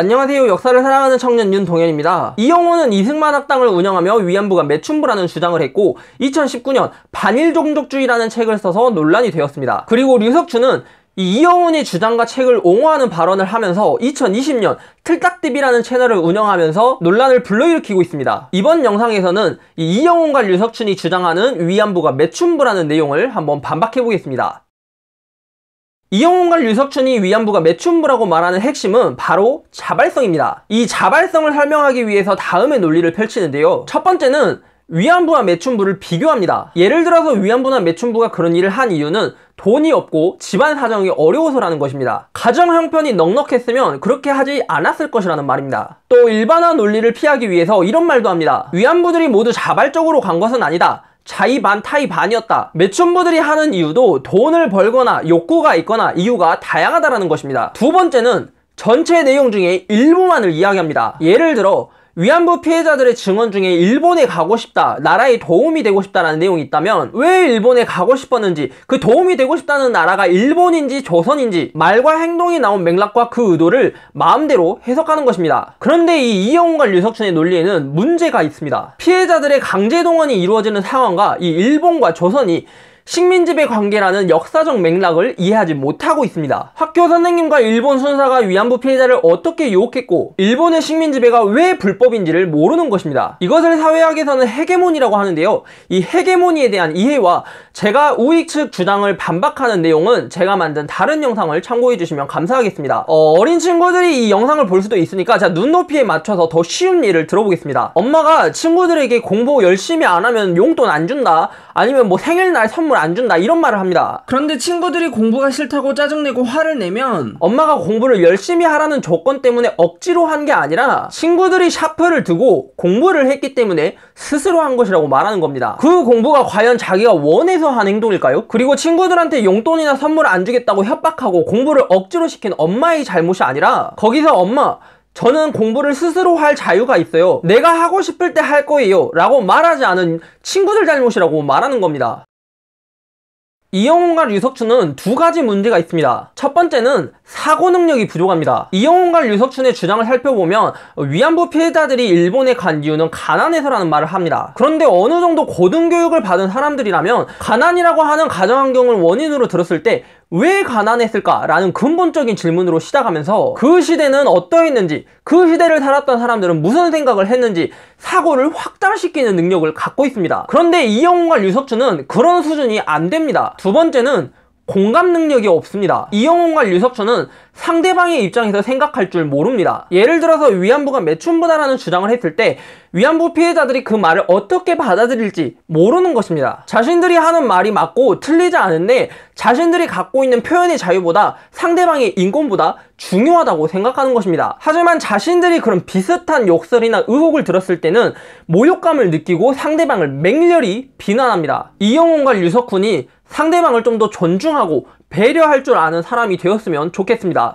안녕하세요. 역사를 사랑하는 청년 윤동현입니다. 이영호는 이승만 학당을 운영하며 위안부가 매춘부라는 주장을 했고 2019년 반일종족주의라는 책을 써서 논란이 되었습니다. 그리고 류석춘은 이영훈의 주장과 책을 옹호하는 발언을 하면서 2020년 틀딱TV라는 채널을 운영하면서 논란을 불러일으키고 있습니다. 이번 영상에서는 이영훈과 류석춘이 주장하는 위안부가 매춘부라는 내용을 한번 반박해보겠습니다. 이영훈과 류석춘이 위안부가 매춘부라고 말하는 핵심은 바로 자발성입니다. 이 자발성을 설명하기 위해서 다음의 논리를 펼치는데요. 첫 번째는 위안부와 매춘부를 비교합니다. 예를 들어서 위안부나 매춘부가 그런 일을 한 이유는 돈이 없고 집안 사정이 어려워서라는 것입니다. 가정 형편이 넉넉했으면 그렇게 하지 않았을 것이라는 말입니다. 또 일반화 논리를 피하기 위해서 이런 말도 합니다. 위안부들이 모두 자발적으로 간 것은 아니다. 자의 반 타의 반이었다. 매춘부들이 하는 이유도 돈을 벌거나 욕구가 있거나 이유가 다양하다라는 것입니다. 두 번째는 전체 내용 중에 일부만을 이야기합니다. 예를 들어 위안부 피해자들의 증언 중에 일본에 가고 싶다, 나라에 도움이 되고 싶다라는 내용이 있다면 왜 일본에 가고 싶었는지, 그 도움이 되고 싶다는 나라가 일본인지 조선인지 말과 행동이 나온 맥락과 그 의도를 마음대로 해석하는 것입니다. 그런데 이 이영훈과 류석춘의 논리에는 문제가 있습니다. 피해자들의 강제 동원이 이루어지는 상황과 이 일본과 조선이 식민지배 관계라는 역사적 맥락을 이해하지 못하고 있습니다. 학교 선생님과 일본 순사가 위안부 피해자를 어떻게 유혹했고 일본의 식민지배가 왜 불법인지를 모르는 것입니다. 이것을 사회학에서는 헤게모니라고 하는데요. 이 헤게모니에 대한 이해와 제가 우익 측 주장을 반박하는 내용은 제가 만든 다른 영상을 참고해 주시면 감사하겠습니다. 어린 친구들이 이 영상을 볼 수도 있으니까 자, 눈높이에 맞춰서 더 쉬운 예를 들어보겠습니다. 엄마가 친구들에게 공부 열심히 안 하면 용돈 안 준다, 아니면 뭐 생일날 선물 안 준다, 이런 말을 합니다. 그런데 친구들이 공부가 싫다고 짜증내고 화를 내면 엄마가 공부를 열심히 하라는 조건 때문에 억지로 한 게 아니라 친구들이 샤프를 두고 공부를 했기 때문에 스스로 한 것이라고 말하는 겁니다. 그 공부가 과연 자기가 원해서 한 행동일까요? 그리고 친구들한테 용돈이나 선물 안 주겠다고 협박하고 공부를 억지로 시킨 엄마의 잘못이 아니라 거기서 엄마, 저는 공부를 스스로 할 자유가 있어요. 내가 하고 싶을 때 할 거예요 라고 말하지 않은 친구들 잘못이라고 말하는 겁니다. 이영훈과 류석춘은 두 가지 문제가 있습니다. 첫 번째는 사고 능력이 부족합니다. 이영훈과 류석춘의 주장을 살펴보면 위안부 피해자들이 일본에 간 이유는 가난해서라는 말을 합니다. 그런데 어느 정도 고등교육을 받은 사람들이라면 가난이라고 하는 가정환경을 원인으로 들었을 때 왜 가난했을까라는 근본적인 질문으로 시작하면서 그 시대는 어떠했는지, 그 시대를 살았던 사람들은 무슨 생각을 했는지 사고를 확장시키는 능력을 갖고 있습니다. 그런데 이영훈과 류석춘은 그런 수준이 안 됩니다. 두 번째는 공감 능력이 없습니다. 이영훈과 류석춘은 상대방의 입장에서 생각할 줄 모릅니다. 예를 들어서 위안부가 매춘부다라는 주장을 했을 때 위안부 피해자들이 그 말을 어떻게 받아들일지 모르는 것입니다. 자신들이 하는 말이 맞고 틀리지 않은데 자신들이 갖고 있는 표현의 자유보다 상대방의 인권보다 중요하다고 생각하는 것입니다. 하지만 자신들이 그런 비슷한 욕설이나 의혹을 들었을 때는 모욕감을 느끼고 상대방을 맹렬히 비난합니다. 이영훈과 류석춘이 상대방을 좀 더 존중하고 배려할 줄 아는 사람이 되었으면 좋겠습니다.